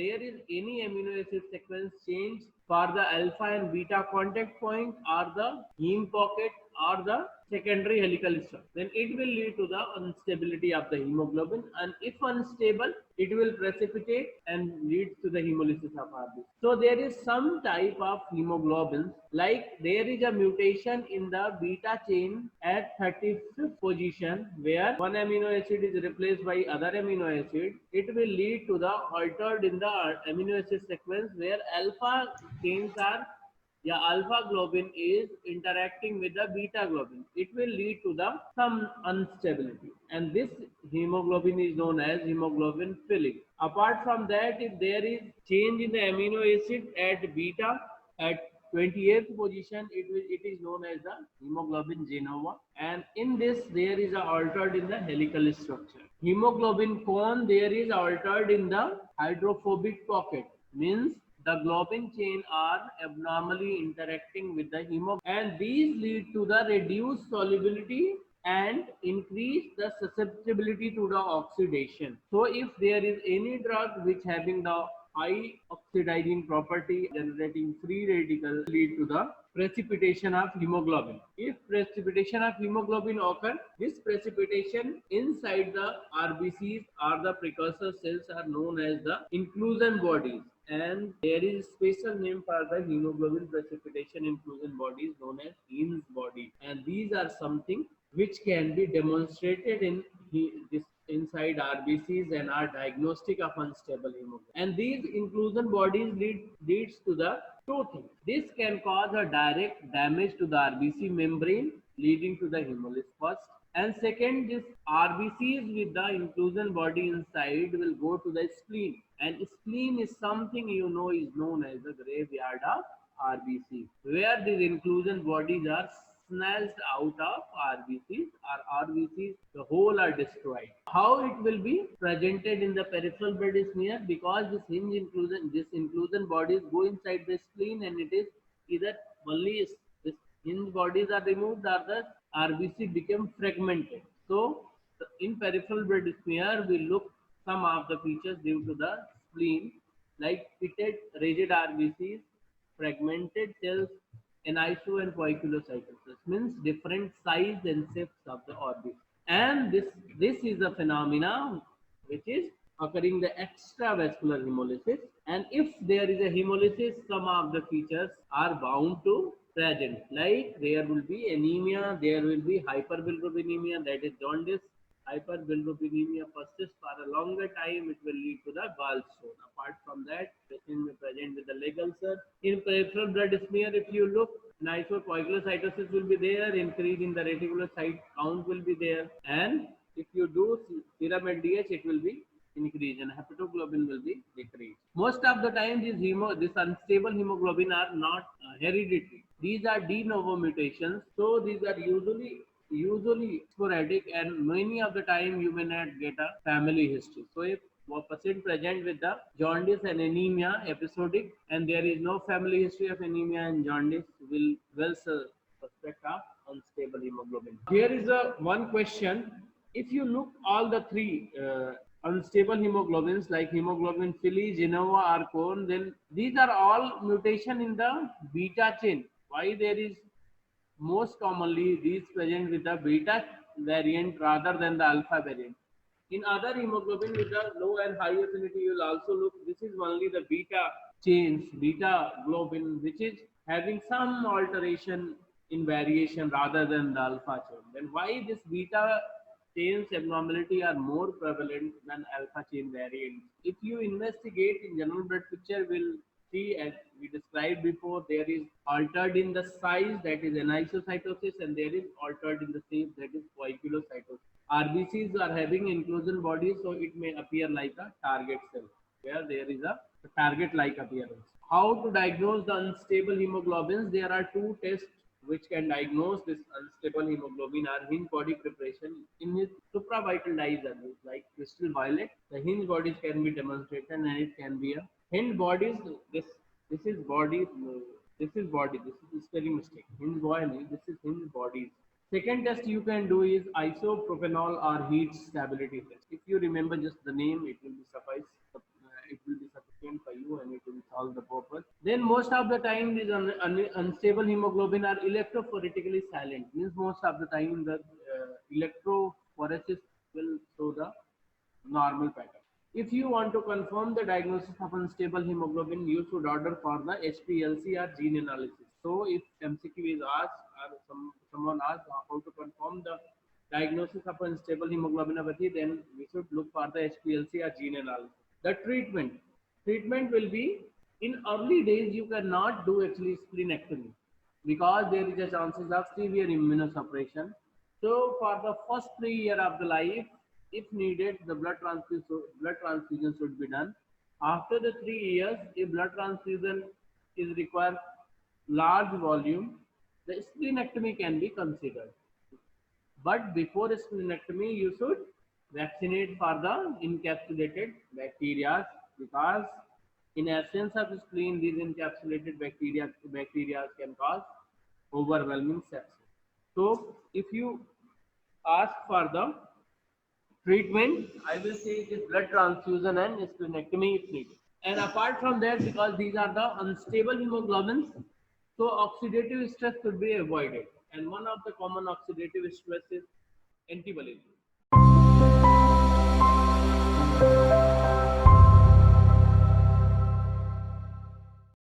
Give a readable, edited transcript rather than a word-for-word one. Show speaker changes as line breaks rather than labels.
there is any amino acid sequence change for the alpha and beta contact point or the heme pocket or the secondary helical structure, then it will lead to the instability of the hemoglobin, and if unstable it will precipitate and leads to the hemolysis of RBC. So there is some type of hemoglobins, like there is a mutation in the beta chain at 35th position where one amino acid is replaced by other amino acid. It will lead to the altered in the amino acid sequence where alpha chains are, yeah, alpha globin is interacting with the beta globin. It will lead to the some instability, and this hemoglobin is known as hemoglobin filling. Apart from that, if there is change in the amino acid at beta at 28th position, it is known as the hemoglobin genova, and in this there is a altered in the helical structure. Hemoglobin cone, there is altered in the hydrophobic pocket, means the globin chain are abnormally interacting with the hemoglobin, and these lead to the reduced solubility and increase the susceptibility to the oxidation. So if there is any drug which having the high oxidizing property generating free radical, lead to the precipitation of hemoglobin. If precipitation of hemoglobin occur, this precipitation inside the RBCs or the precursor cells are known as the inclusion bodies, and there is special name for the hemoglobin precipitation inclusion bodies known as Heinz body, and these are something which can be demonstrated in this inside RBCs and are diagnostic of unstable hemoglobin. And these inclusion bodies leads to the two things. This can cause a direct damage to the RBC membrane, leading to the hemolysis first. And second, this RBCs with the inclusion body inside will go to the spleen. And spleen is something is known as the graveyard of RBC, where these inclusion bodies are snatched out of RBCs, or RBCs the whole are destroyed. How it will be presented in the peripheral blood smear, because this inclusion bodies go inside the spleen, and it is either only this hinge bodies are removed or the RBC become fragmented. So in peripheral blood smear we look some of the features due to the spleen, like pitted rigid RBCs, fragmented cells, aniso and poikilocytosis, means different size and shapes of the orbit. And this is a phenomena which is occurring the extravascular hemolysis. And if there is a hemolysis, some of the features are bound to present, like there will be anemia, there will be hyperbilirubinemia, that is jaundice. Hyperbilirubinemia persists for a longer time, it will lead to the gallstone. Apart from that, patient may present with the leg ulcer. In peripheral blood smear, if you look, nitropoikilocytosis will be there, increase in the reticulocyte count will be there, and if you do serum LDH, it will be increase, and hepatoglobin will be decreased. Most of the time, this unstable hemoglobin are not hereditary. These are de novo mutations, so these are usually sporadic, and many of the time you may not get a family history. So if a patient present with the jaundice and anemia episodic, and there is no family history of anemia and jaundice, will well suspect of unstable hemoglobin. Here is a one question: if you look all the three unstable hemoglobins like hemoglobin Fili, Genova or Cone, then these are all mutation in the beta chain. Why there is most commonly these present with the beta variant rather than the alpha variant. In other hemoglobin with the low and high affinity, you will also look, this is only the beta chains, beta globin, which is having some alteration in variation rather than the alpha chain. Then why this beta chains abnormality are more prevalent than alpha chain variants? If you investigate in general blood picture, will see, as we described before, there is altered in the size, that is anisocytosis, and there is altered in the shape, that is poikilocytosis. RBCs are having inclusion bodies, so it may appear like a target cell where there is a target like appearance. How to diagnose the unstable hemoglobins? There are two tests which can diagnose this unstable hemoglobin are hinge body preparation. In his supravital dyes are used, like crystal violet. The hinge bodies can be demonstrated, and it can be a hinge bodies. This is body. This is body. This is spelling mistake. Hinge body. This is hinge bodies. Second test you can do is isopropanol or heat stability test. If you remember just the name, it will be suffice. It will be suffice. for you and it will solve the purpose. Then most of the time these unstable hemoglobin are electrophoretically silent. Means most of the time the electrophoresis will show the normal pattern. If you want to confirm the diagnosis of unstable hemoglobin, you should order for the HPLC or gene analysis. So if MCQ is asked or someone asked how to confirm the diagnosis of unstable hemoglobinopathy, then we should look for the HPLC or gene analysis. The treatment will be in early days you cannot do actually splenectomy because there is a chances of severe immunosuppression. So for the first 3 years of the life, if needed, the blood transfusion should be done. After the 3 years, if blood transfusion is required large volume, the splenectomy can be considered. But before splenectomy, you should vaccinate for the encapsulated bacteria because in absence of spleen, these encapsulated bacteria can cause overwhelming sepsis. So if you ask for the treatment, I will say it is blood transfusion and splenectomy if needed. And apart from that, because these are the unstable hemoglobins, so oxidative stress should be avoided. And one of the common oxidative stress is antiballism.